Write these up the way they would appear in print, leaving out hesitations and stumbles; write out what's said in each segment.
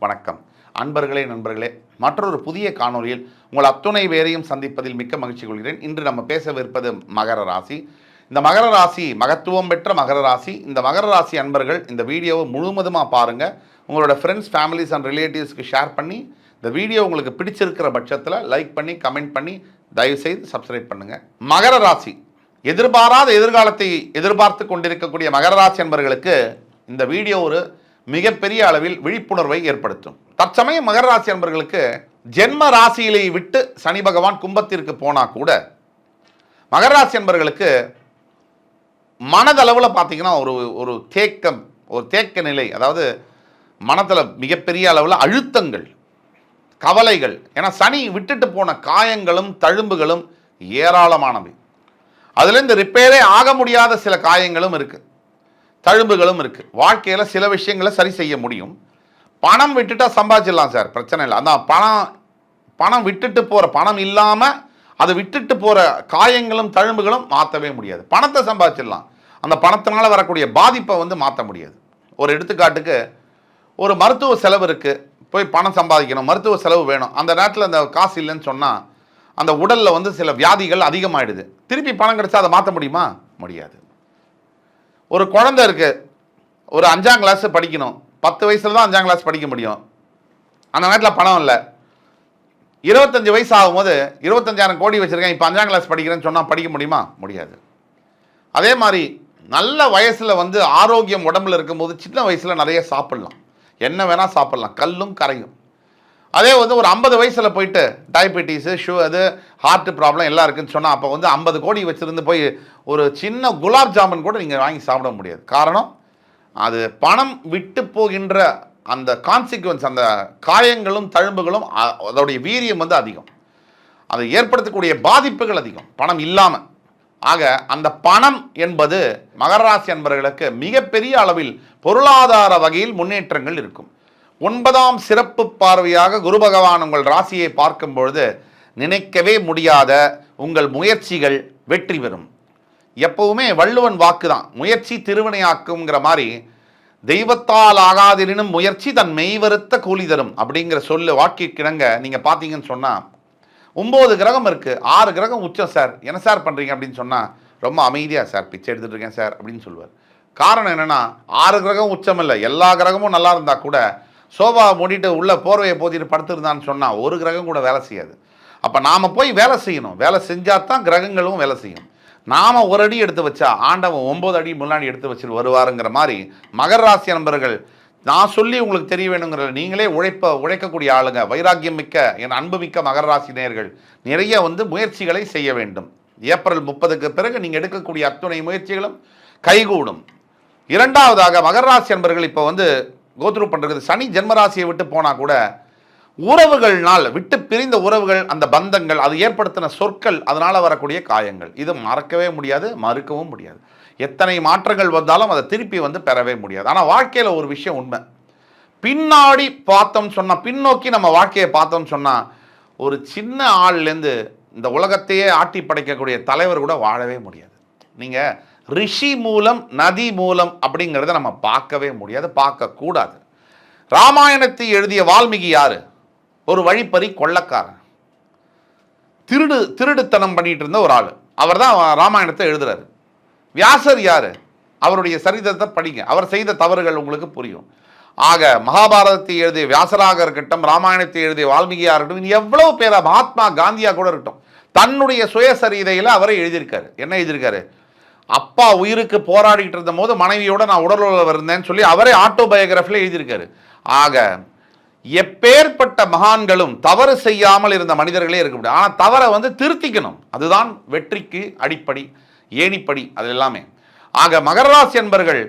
வணக்கம் அன்பர்களே நண்பர்களே, மற்றொரு புதிய காணொலியில் உங்கள் அத்துணை பேரையும் சந்திப்பதில் மிக்க மகிழ்ச்சி கொள்கிறேன். இன்று நம்ம பேசவிருப்பது மகர ராசி. இந்த மகர ராசி மகத்துவம் பெற்ற மகர ராசி. இந்த மகர ராசி அன்பர்கள் இந்த வீடியோவை முழுவதுமாக பாருங்கள். உங்களோட ஃப்ரெண்ட்ஸ், ஃபேமிலிஸ் அண்ட் ரிலேட்டிவ்ஸ்க்கு ஷேர் பண்ணி, இந்த வீடியோ உங்களுக்கு பிடிச்சிருக்கிற பட்சத்தில் லைக் பண்ணி கமெண்ட் பண்ணி தயவுசெய்து சப்ஸ்கிரைப் பண்ணுங்கள். மகர ராசி எதிர்பாராத எதிர்காலத்தை எதிர்பார்த்து கொண்டிருக்கக்கூடிய மகர ராசி அன்பர்களுக்கு இந்த வீடியோ ஒரு மிகப்பெரிய அளவில் விழிப்புணர்வை ஏற்படுத்தும். தற்சமயம் மகர ராசி அன்பர்களுக்கு ஜென்ம ராசியிலே விட்டு சனி பகவான் கும்பத்திற்கு போனா கூட மகர ராசி அன்பர்களுக்கு மனதளவில் பார்த்தீங்கன்னா ஒரு தேக்க நிலை, அதாவது மனதில் மிகப்பெரிய அளவில் அழுத்தங்கள், கவலைகள். ஏன்னா சனி விட்டுட்டு போன காயங்களும் தழும்புகளும் ஏராளமானவை. அதுலேருந்து ரிப்பேரே ஆக முடியாத சில காயங்களும் இருக்குது, தழும்புகளும் இருக்குது. வாழ்க்கையில் சில விஷயங்களை சரி செய்ய முடியும். பணம் விட்டுட்டா சம்பாதிச்சிடலாம் சார், பிரச்சனை இல்லை. அதான் பணம் விட்டுட்டு போகிற, பணம் இல்லாமல் அதை விட்டுட்டு போகிற காயங்களும் தழும்புகளும் மாற்றவே முடியாது. பணத்தை சம்பாதிச்சிடலாம், அந்த பணத்தினால் வரக்கூடிய பாதிப்பை மாற்ற முடியாது. ஒரு எடுத்துக்காட்டுக்கு, ஒரு மருத்துவ செலவு இருக்குது, போய் பணம் சம்பாதிக்கணும், மருத்துவ செலவு வேணும். அந்த நேரத்தில் அந்த காசு இல்லைன்னு சொன்னால் அந்த உடலில் சில வியாதிகள் அதிகமாகிடுது. திருப்பி பணம் கிடைச்சா அதை மாற்ற முடியுமா? முடியாது. ஒரு குழந்தை இருக்குது, ஒரு 5ஆம் கிளாஸ் படிக்கணும், 10 வயசில் தான் 5ஆம் கிளாஸ் படிக்க முடியும். அந்த நேரத்தில் பணம் இல்லை. 25 வயசு ஆகும்போது 25,000 கோடி வச்சுருக்கேன், இப்போ 5ஆம் கிளாஸ் படிக்கிறேன்னு சொன்னால் படிக்க முடியுமா? முடியாது. அதே மாதிரி நல்ல வயசில் ஆரோக்கியம் உடம்புல இருக்கும்போது சின்ன வயசில் நிறைய சாப்பிட்லாம், என்ன வேணால் சாப்பிட்லாம், கல்லும் கரையும். அதே ஒரு 50 வயசில் போயிட்டு டயபெட்டிஸு, அது ஹார்ட் ப்ராப்ளம் எல்லாம் இருக்குதுன்னு சொன்னால் அப்போ 50 கோடி வச்சுருந்து போய் ஒரு சின்ன குலாப் ஜாமுன் கூட நீங்கள் வாங்கி சாப்பிட முடியாது. காரணம், அது பணம் விட்டு போகின்ற அந்த கான்சிக்வன்ஸ், அந்த காயங்களும் தழும்புகளும் அதோடைய வீரியம் அதிகம், அதை ஏற்படுத்தக்கூடிய பாதிப்புகள் அதிகம் பணம் இல்லாமல். ஆக அந்த பணம் என்பது மகர ராசி அன்பர்களுக்கு மிகப்பெரிய அளவில் பொருளாதார வகையில் முன்னேற்றங்கள் இருக்கும். 9ஆம் சிறப்பு பார்வையாக குரு பகவான் உங்கள் ராசியை பார்க்கும் பொழுது நினைக்கவே முடியாத உங்கள் முயற்சிகள் வெற்றி பெறும். எப்பவுமே வள்ளுவன் வாக்கு தான், முயற்சி திருவினையாக்குங்கிற மாதிரி, தெய்வத்தால் ஆகாதினும் முயற்சி தன் மெய்வருத்த கூலி தரும் அப்படிங்கிற சொல்லு வாக்கிற்கிணங்க நீங்கள் பார்த்தீங்கன்னு சொன்னால் 9 கிரகம் இருக்குது, 6 கிரகம் உச்சம். சார் என்ன சார் பண்ணுறீங்க அப்படின்னு சொன்னால், ரொம்ப அமைதியாக சார் பிச்சை எடுத்துகிட்டு இருக்கேன் சார் அப்படின்னு சொல்லுவார். காரணம் என்னென்னா, 6 கிரகம் உச்சம் இல்லை, எல்லா கிரகமும் நல்லா இருந்தால் கூட சோபா மூடிட்டு உள்ள போர்வையை போத்திட்டு படுத்துருந்தான்னு சொன்னால் ஒரு கிரகம் கூட வேலை செய்யாது. அப்போ நாம் போய் வேலை செய்யணும், வேலை செஞ்சால் தான் கிரகங்களும் வேலை செய்யும். நாம் ஒரு அடி எடுத்து வச்சா ஆண்டவன் 9 அடி முன்னாடி எடுத்து வச்சுட்டு வருவாருங்கிற மாதிரி மகர ராசி நண்பர்கள், நான் சொல்லி உங்களுக்கு தெரிய வேணுங்கிற, நீங்களே உழைக்கக்கூடிய ஆளுங்க, வைராக்கியம் மிக்க என் அன்பு மிக்க மகர ராசி நேயர்கள் நிறைய முயற்சிகளை செய்ய வேண்டும். ஏப்ரல் 30க்கு பிறகு நீங்கள் எடுக்கக்கூடிய அத்துணை முயற்சிகளும் கைகூடும். இரண்டாவதாக மகர ராசி நண்பர்கள் இப்போ கோத்ரூ பண்ணுறது, சனி ஜென்மராசியை விட்டு போனால் கூட உறவுகள்னால், விட்டு பிரிந்த உறவுகள், அந்த பந்தங்கள், அது ஏற்படுத்தின சொற்கள், அதனால் வரக்கூடிய காயங்கள், இது மறக்கவே முடியாது, மறுக்கவும் முடியாது. எத்தனை மாற்றங்கள் வந்தாலும் அதை திருப்பி பெறவே முடியாது. ஆனால் வாழ்க்கையில் ஒரு விஷயம் உண்மை, பின்னாடி பார்த்தோம் சொன்னால், பின்னோக்கி நம்ம வாழ்க்கையை பார்த்தோம் சொன்னால், ஒரு சின்ன ஆள்லேருந்து இந்த உலகத்தையே ஆட்டி படைக்கக்கூடிய தலைவர் கூட வாழவே முடியாது. நீங்கள் ரிஷி மூலம், நதி மூலம் அப்படிங்கிறத நம்ம பார்க்கவே முடியாது, பார்க்கக்கூடாது. ராமாயணத்தை எழுதிய வால்மீகி யாரு? ஒரு வழிப்பறி கொள்ளக்காரன், திருடுத்தனம் பண்ணிட்டு இருந்த ஒரு ஆள். அவர் தான் ராமாயணத்தை எழுதுறாரு. வியாசர் யாரு? அவருடைய சரித்திரத்தை படிங்க, அவர் செய்த தவறுகள் உங்களுக்கு புரியும். ஆக மகாபாரதத்தை எழுதிய வியாசராக இருக்கட்டும், ராமாயணத்தை எழுதிய வால்மீகியாக இருக்கட்டும், எவ்வளவு பேரா, மகாத்மா காந்தியா கூட இருக்கட்டும், தன்னுடைய சுயசரிதையில் அவரை எழுதியிருக்காரு. என்ன எழுதியிருக்காரு? அப்பா உயிருக்கு போராடிக்கிட்டு இருந்த போது மனைவியோட நான் உடலுறவு இருந்தேன்னு சொல்லி அவரே ஆட்டோபயோகிராஃபியில் எழுதியிருக்காரு. ஆக எப்பேற்பட்ட மகான்களும் தவறு செய்யாமல் இருந்த மனிதர்களே இருக்க முடியும். ஆனால் தவறை திருத்திக்கணும், அதுதான் வெற்றிக்கு அடிப்படை, ஏணிப்படி, அது எல்லாமே. ஆக மகர ராசி என்பர்கள்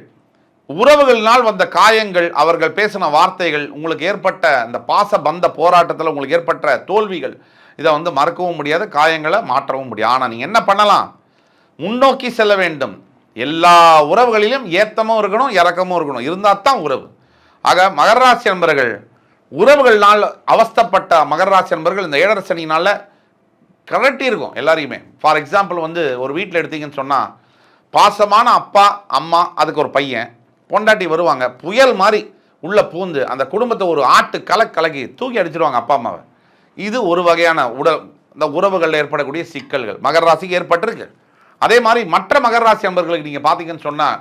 உறவுகளினால் வந்த காயங்கள், அவர்கள் பேசின வார்த்தைகள், உங்களுக்கு ஏற்பட்ட இந்த பாச பந்த போராட்டத்தில் உங்களுக்கு ஏற்பட்ட தோல்விகள், இதை மறக்கவும் முடியாது, காயங்களை மாற்றவும் முடியாது. ஆனால் நீங்கள் என்ன பண்ணலாம்? முன்னோக்கி செல்ல வேண்டும். எல்லா உறவுகளிலும் ஏத்தமும் இருக்கணும், இறக்கமும் இருக்கணும், இருந்தால் தான் உறவு. ஆக மகர ராசி நண்பர்கள், உறவுகள்னால் அவஸ்தப்பட்ட மகர ராசி நண்பர்கள் இந்த 7.5 சனினால் கரட்டி இருக்கும் எல்லாரையுமே. ஃபார் எக்ஸாம்பிள் ஒரு வீட்டில் எடுத்தீங்கன்னு சொன்னால், பாசமான அப்பா அம்மா, அதுக்கு ஒரு பையன் பொண்டாட்டி வருவாங்க, புயல் மாதிரி உள்ள பூந்து அந்த குடும்பத்தை ஒரு ஆட்டு கலக்கி தூக்கி அடிச்சிருவாங்க அப்பா அம்மாவை. இது ஒரு வகையான இந்த உறவுகளில் ஏற்படக்கூடிய சிக்கல்கள் மகர ராசிக்கு ஏற்பட்டிருக்கு. அதே மாதிரி மற்ற மகர ராசி அன்பர்களுக்கு நீங்கள் பார்த்தீங்கன்னு சொன்னால்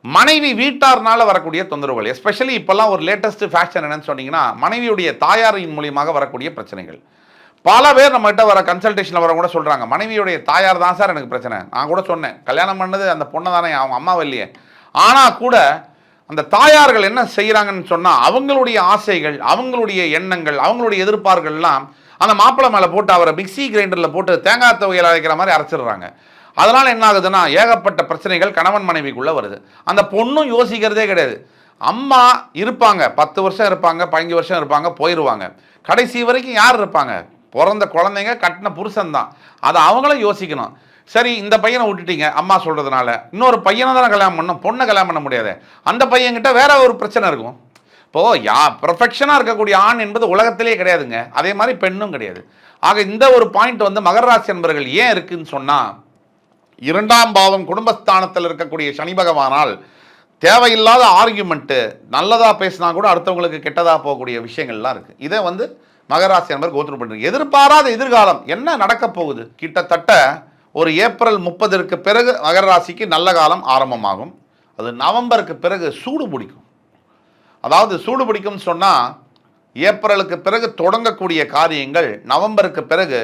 மனைவி வீட்டார்னால வரக்கூடிய தொந்தரவுகள், எஸ்பெஷலி இப்போல்லாம் ஒரு லேட்டஸ்ட் ஃபேஷன் என்னன்னு சொன்னீங்கன்னா மனைவியுடைய தாயாரின் மூலியமாக வரக்கூடிய பிரச்சனைகள். பல பேர் நம்மகிட்ட வர கன்சல்டேஷனில் வர கூட சொல்கிறாங்க, மனைவியுடைய தாயார் தான் சார் எனக்கு பிரச்சனை. நான் கூட சொன்னேன், கல்யாணம் பண்ணது அந்த பொண்ணை தானே, அவங்க அம்மாவை இல்லையே. ஆனால் கூட அந்த தாயார்கள் என்ன செய்கிறாங்கன்னு சொன்னால் அவங்களுடைய ஆசைகள், அவங்களுடைய எண்ணங்கள், அவங்களுடைய எதிர்பார்ப்புகள்லாம் அந்த மாப்பிள்ளை மேலே போட்டு அவரை மிக்சி கிரைண்டரில் போட்டு தேங்காய் துவையல் அரைக்கிற மாதிரி அரைச்சிடுறாங்க. அதனால் என்ன ஆகுதுன்னா ஏகப்பட்ட பிரச்சனைகள் கணவன் மனைவிக்குள்ளே வருது. அந்த பொண்ணும் யோசிக்கிறதே கிடையாது. அம்மா இருப்பாங்க, 10 வருஷம் இருப்பாங்க, 15 வருஷம் இருப்பாங்க, போயிடுவாங்க. கடைசி வரைக்கும் யார் இருப்பாங்க? பிறந்த குழந்தைங்க, கட்டின புருஷன் தான். அதை அவங்களும் யோசிக்கணும். சரி, இந்த பையனை விட்டுட்டீங்க அம்மா சொல்கிறதுனால, இன்னொரு பையனை தானே கல்யாணம் பண்ணணும், பொண்ணை கல்யாணம் பண்ண முடியாது. அந்த பையன்கிட்ட வேற ஒரு பிரச்சனை இருக்கும். இப்போது பெர்ஃபெக்ஷனாக இருக்கக்கூடிய ஆண் என்பது உலகத்திலே கிடையாதுங்க. அதே மாதிரி பெண்ணும் கிடையாது. ஆக இந்த ஒரு பாயிண்ட் வந்து மகர ராசி என்பர்கள் ஏன் இருக்குன்னு சொன்னால், 2ஆம் பாவம் குடும்பஸ்தானத்தில் இருக்கக்கூடிய சனி பகவானால் தேவையில்லாத ஆர்கியூமெண்ட்டு, நல்லதாக பேசினா கூட அடுத்தவங்களுக்கு கெட்டதாக போகக்கூடிய விஷயங்கள்லாம் இருக்குது. இதை வந்து மகராசி என்பர் கோத்ரூ பண்ணுறீங்க. எதிர்பாராத எதிர்காலம் என்ன நடக்க போகுது? கிட்டத்தட்ட ஒரு ஏப்ரல் 30ற்கு பிறகு மகர ராசிக்கு நல்ல காலம் ஆரம்பமாகும். அது நவம்பருக்கு பிறகு சூடு பிடிக்கும். அதாவது சூடு பிடிக்கும்னு சொன்னால் ஏப்ரலுக்கு பிறகு தொடங்கக்கூடிய காரியங்கள் நவம்பருக்கு பிறகு,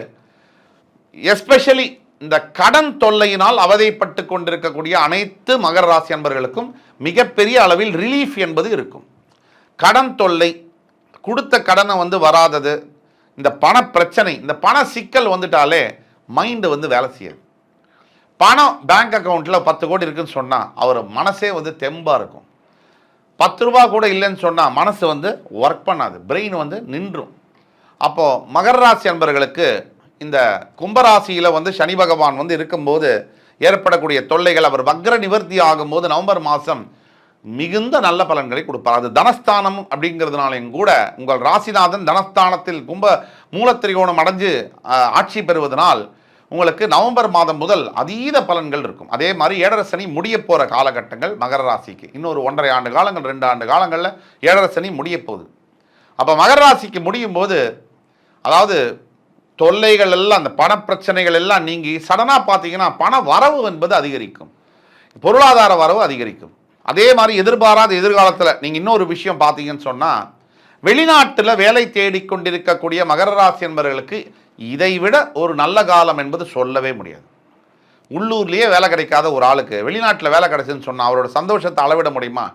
எஸ்பெஷலி இந்த கடன் தொல்லையினால் அவதைப்பட்டு கொண்டிருக்கக்கூடிய அனைத்து மகர ராசி அன்பர்களுக்கும் மிகப்பெரிய அளவில் ரிலீஃப் என்பது இருக்கும். கடன் தொல்லை, கொடுத்த கடனை வந்து வராதது, இந்த பண பிரச்சனை, இந்த பண சிக்கல் வந்துட்டாலே மைண்டு வந்து வேலை செய்யாது. பணம் பேங்க் அக்கௌண்ட்டில் 10 கோடி இருக்குன்னு சொன்னால் அவர் மனசே வந்து தெம்பாக இருக்கும். 10 ரூபா கூட இல்லைன்னு சொன்னால் மனசு வந்து ஒர்க் பண்ணாது, பிரெயின் வந்து நின்றும். அப்போது மகர ராசி அன்பர்களுக்கு இந்த கும்பராசியில் வந்து சனி பகவான் வந்து இருக்கும்போது ஏற்படக்கூடிய தொல்லைகள் அவர் வக்ர நிவர்த்தி ஆகும்போது நவம்பர் மாதம் மிகுந்த நல்ல பலன்களை கொடுப்பார். அது தனஸ்தானம் அப்படிங்கிறதுனாலையும் கூட உங்கள் ராசிநாதன் தனஸ்தானத்தில் கும்ப மூலத்திரிகோணம் அடைஞ்சு ஆட்சி பெறுவதனால் உங்களுக்கு நவம்பர் மாதம் முதல் அதீத பலன்கள் இருக்கும். அதே மாதிரி 7.5 சனி முடிய போகிற காலகட்டங்கள் மகர ராசிக்கு இன்னொரு 1.5 ஆண்டு காலங்கள், 2 ஆண்டு காலங்களில் 7.5 சனி முடிய போகுது. அப்போ மகர ராசிக்கு முடியும் போது, அதாவது தொல்லைகள் எல்லாம், அந்த பண பிரச்சனைகள் எல்லாம் நீங்கி சடனாக பார்த்தீங்கன்னா பண வரவு என்பது அதிகரிக்கும், பொருளாதார வரவு அதிகரிக்கும். அதே மாதிரி எதிர்பாராத எதிர்காலத்தில் நீங்கள் இன்னொரு விஷயம் பார்த்தீங்கன்னு சொன்னால், வெளிநாட்டில் வேலை தேடிக்கொண்டிருக்கக்கூடிய மகர ராசி என்பவர்களுக்கு இதைவிட ஒரு நல்ல காலம் என்பது சொல்லவே முடியாது. உள்ளூர்லேயே வேலை கிடைக்காத ஒரு ஆளுக்கு வெளிநாட்டில் வேலை கிடைச்சுன்னு சொன்னால் அவரோட சந்தோஷத்தை அளவிட முடியுமா?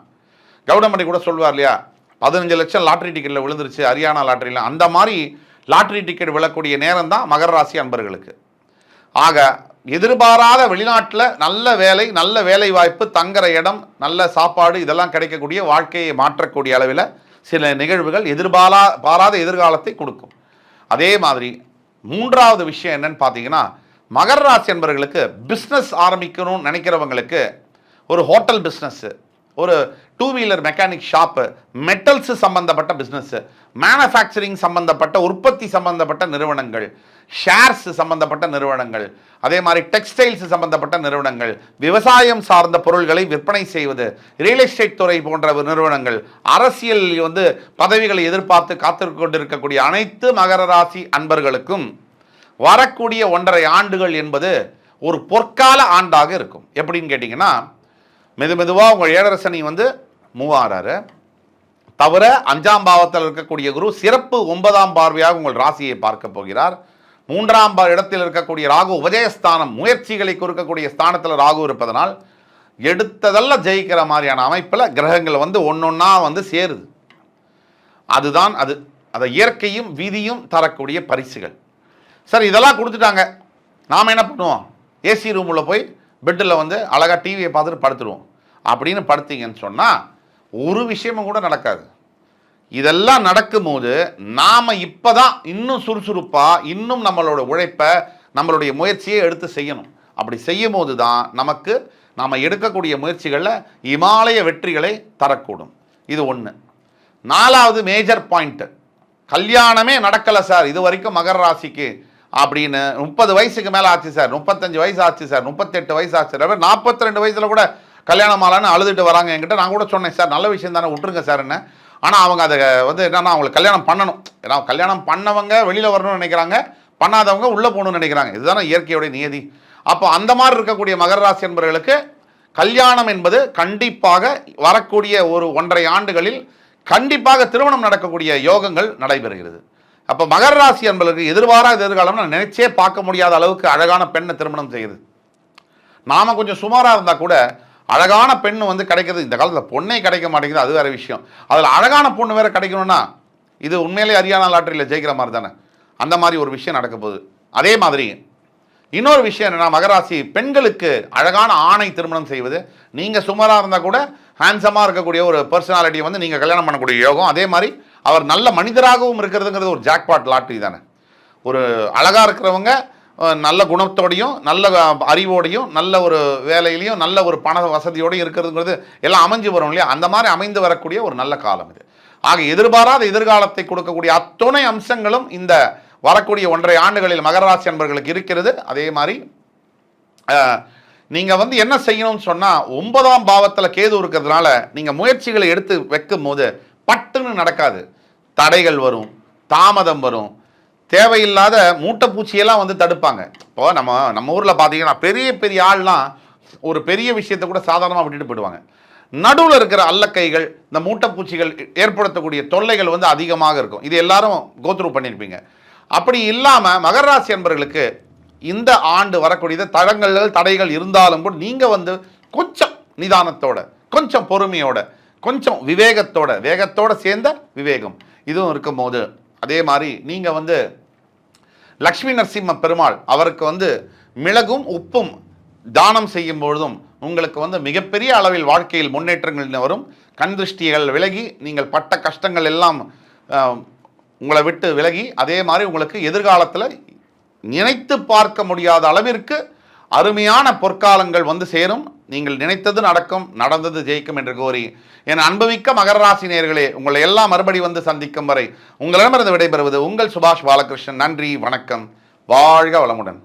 கவுடமணி கூட சொல்வார் இல்லையா, 15 லட்சம் லாட்ரி டிக்கெட்டில் விழுந்துருச்சு ஹரியானா லாட்ரியில். அந்த மாதிரி லாட்ரி டிக்கெட் விழக்கூடிய நேரம் தான் மகர ராசி அன்பர்களுக்கு. ஆக எதிர்பாராத வெளிநாட்டில் நல்ல வேலை, நல்ல வேலை வாய்ப்பு, தங்குற இடம், நல்ல சாப்பாடு, இதெல்லாம் கிடைக்கக்கூடிய வாழ்க்கையை மாற்றக்கூடிய அளவில் சில நிகழ்வுகள் எதிர்பாராத எதிர்காலத்தை கொடுக்கும். அதே மாதிரி 3வது விஷயம் என்னன்னு பார்த்தீங்கன்னா, மகர ராசி என்பவர்களுக்கு பிஸ்னஸ் ஆரம்பிக்கணும்னு நினைக்கிறவங்களுக்கு ஒரு ஹோட்டல் பிஸ்னஸ்ஸு, ஒரு 2 வீலர் மெக்கானிக் ஷாப்பு, மெட்டல்ஸு சம்பந்தப்பட்ட பிஸ்னஸ்ஸு, மேனுஃபேக்சரிங் சம்பந்தப்பட்ட உற்பத்தி சம்பந்தப்பட்ட நிறுவனங்கள், ஷேர்ஸ் சம்பந்தப்பட்ட நிறுவனங்கள், அதே மாதிரி டெக்ஸ்டைல்ஸ் சம்பந்தப்பட்ட நிறுவனங்கள், விவசாயம் சார்ந்த பொருள்களை விற்பனை செய்வது, ரியல் எஸ்டேட் துறை போன்ற நிறுவனங்கள், அரசியல் வந்து பதவிகளை எதிர்பார்த்து காத்திருக்கக்கூடிய அனைத்து மகர ராசி அன்பர்களுக்கும் வரக்கூடிய 1.5 ஆண்டுகள் என்பது ஒரு பொற்கால ஆண்டாக இருக்கும். எப்படின்னு கேட்டிங்கன்னா, மெதுவாக உங்கள் 7.5 சனி வந்து மூவ் ஆகிறாரு. தவிர 5ஆம் பாவத்தில் இருக்கக்கூடிய குரு சிறப்பு 9ஆம் பார்வையாக உங்கள் ராசியை பார்க்க போகிறார். 3ஆம் இடத்தில் இருக்கக்கூடிய ராகு உபஜயஸ்தானம், முயற்சிகளை கொடுக்கக்கூடிய ஸ்தானத்தில் ராகு இருப்பதனால் எடுத்ததெல்லாம் ஜெயிக்கிற மாதிரியான அமைப்பில் கிரகங்கள் வந்து ஒன்றொன்னா வந்து சேருது. அதுதான் அதை இயற்கையும் விதியும் தரக்கூடிய பரிசுகள். சார் இதெல்லாம் கொடுத்துட்டாங்க, நாம் என்ன பண்ணுவோம்? ஏசி ரூமில் போய் பெட்டில் வந்து அழகாக டிவியை பார்த்துட்டு படுத்துடுவோம் அப்படின்னு படுத்தீங்கன்னு சொன்னால் ஒரு விஷயமும் கூட நடக்காது. இதெல்லாம் நடக்கும்போது நாம் இப்போ தான் இன்னும் சுறுசுறுப்பாக, இன்னும் நம்மளோட உழைப்பை, நம்மளுடைய முயற்சியை எடுத்து செய்யணும். அப்படி செய்யும் போது தான் நமக்கு நாம் எடுக்கக்கூடிய முயற்சிகளில் இமாலய வெற்றிகளை தரக்கூடும். இது 1. 4வது மேஜர் பாயிண்ட்டு, கல்யாணமே நடக்கலை சார் இது வரைக்கும் மகர ராசிக்கு அப்படின்னு 30 வயசுக்கு மேலே ஆச்சு சார், 35 வயசு ஆச்சு சார், 38 வயசு ஆச்சு சார், 42 வயசில் கூட கல்யாணம் ஆளான்னு அழுதுட்டு வராங்க என்கிட்ட. நான் கூட சொன்னேன், சார் நல்ல விஷயம் தானே, விட்டுருங்க சார் என்ன. ஆனால் அவங்க அதை வந்து என்னன்னா அவங்களுக்கு கல்யாணம் பண்ணணும். ஏன்னா கல்யாணம் பண்ணவங்க வெளியில் வரணும்னு நினைக்கிறாங்க, பண்ணாதவங்க உள்ளே போகணும்னு நினைக்கிறாங்க. இதுதானே இயற்கையுடைய நியதி. அப்போ அந்த மாதிரி இருக்கக்கூடிய மகர ராசி என்பவர்களுக்கு கல்யாணம் என்பது கண்டிப்பாக வரக்கூடிய ஒரு 1.5 ஆண்டுகளில் கண்டிப்பாக திருமணம் நடக்கக்கூடிய யோகங்கள் நடைபெறுகிறது. அப்போ மகர ராசி என்பவர்களுக்கு எதிர்பாராத எதிர்காலம் நினைச்சே பார்க்க முடியாத அளவுக்கு அழகான பெண்ணை திருமணம் செய்யுது. நாம கொஞ்சம் சுமாராக இருந்தால் கூட அழகான பெண் வந்து கிடைக்கிறது. இந்த காலத்தில் பொண்ணே கிடைக்க மாட்டேங்குது, அது வேற விஷயம். அதில் அழகான பொண்ணு வேற கிடைக்கணும்னா இது உண்மையிலே ஹரியானா லாட்டரியில் ஜெயிக்கிற மாதிரி தானே. அந்த மாதிரி ஒரு விஷயம் நடக்க போகுது. அதே மாதிரி இன்னொரு விஷயம் என்னன்னா, மகராசி பெண்களுக்கு அழகான ஆணை திருமணம் செய்வது. நீங்கள் சுமாராக இருந்தால் கூட ஹேண்ட்ஸமாக இருக்கக்கூடிய ஒரு பர்சனாலிட்டியை வந்து நீங்கள் கல்யாணம் பண்ணக்கூடிய யோகம். அதே மாதிரி அவர் நல்ல மனிதராகவும் இருக்கிறதுங்கிறது ஒரு ஜாக்பாட் லாட்டரி தானே. ஒரு அழகாக இருக்கிறவங்க நல்ல குணத்தோடையும் நல்ல அறிவோடையும் நல்ல ஒரு வேலையிலையும் நல்ல ஒரு பண வசதியோடையும் இருக்கிறதுங்கிறது எல்லாம் அமைஞ்சு வரும் இல்லையா. அந்த மாதிரி அமைந்து வரக்கூடிய ஒரு நல்ல காலம் இது. ஆக எதிர்பாராத எதிர்காலத்தை கொடுக்கக்கூடிய அத்தனை அம்சங்களும் இந்த வரக்கூடிய 1.5 ஆண்டுகளில் மகர ராசி அன்பர்களுக்கு இருக்கிறது. அதே மாதிரி நீங்கள் வந்து என்ன செய்யணும்னு சொன்னால், 9ஆம் பாவத்தில் கேது இருக்கிறதுனால நீங்கள் முயற்சிகளை எடுத்து வைக்கும் போது பட்டுன்னு நடக்காது. தடைகள் வரும், தாமதம் வரும், தேவையில்லாத மூட்டைப்பூச்சியெல்லாம் வந்து தடுப்பாங்க. இப்போ நம்ம ஊரில் பார்த்தீங்கன்னா பெரிய பெரிய ஆள்லாம் ஒரு பெரிய விஷயத்தை கூட சாதாரணமாக விட்டுட்டு போயிடுவாங்க. நடுவில் இருக்கிற அல்லக்கைகள், இந்த மூட்டைப்பூச்சிகள் ஏற்படுத்தக்கூடிய தொல்லைகள் வந்து அதிகமாக இருக்கும். இது எல்லாரும் கோத்ரூ பண்ணியிருப்பீங்க. அப்படி இல்லாமல் மகர ராசி என்பவர்களுக்கு இந்த ஆண்டு வரக்கூடிய தடைகள் இருந்தாலும் கூட நீங்கள் வந்து கொஞ்சம் நிதானத்தோட, கொஞ்சம் பொறுமையோட, கொஞ்சம் வேகத்தோட சேர்ந்த விவேகம் இதுவும் இருக்கும் போது, அதே மாதிரி நீங்கள் வந்து லக்ஷ்மி நரசிம்ம பெருமாள் அவருக்கு வந்து மிளகும் உப்பும் தானம் செய்யும் பொழுதும் உங்களுக்கு வந்து மிகப்பெரிய அளவில் வாழ்க்கையில் முன்னேற்றங்கள் வரும். கண் திருஷ்டிகள் விலகி நீங்கள் பட்ட கஷ்டங்கள் எல்லாம் உங்களை விட்டு விலகி, அதே மாதிரி உங்களுக்கு எதிர்காலத்தில் நினைத்து பார்க்க முடியாத அளவிற்கு அருமையான பொற்காலங்கள் வந்து சேரும். நீங்கள் நினைத்தது நடக்கும், நடந்தது ஜெயிக்கும் என்று கூறி, என் அன்புமிக்க மகர ராசி நேயர்களே, உங்களை எல்லாம் மறுபடி வந்து சந்திக்கும் வரை உங்களிடமிருந்து விடைபெறுவது உங்கள் சுபாஷ் பாலகிருஷ்ணன். நன்றி, வணக்கம், வாழ்க வளமுடன்.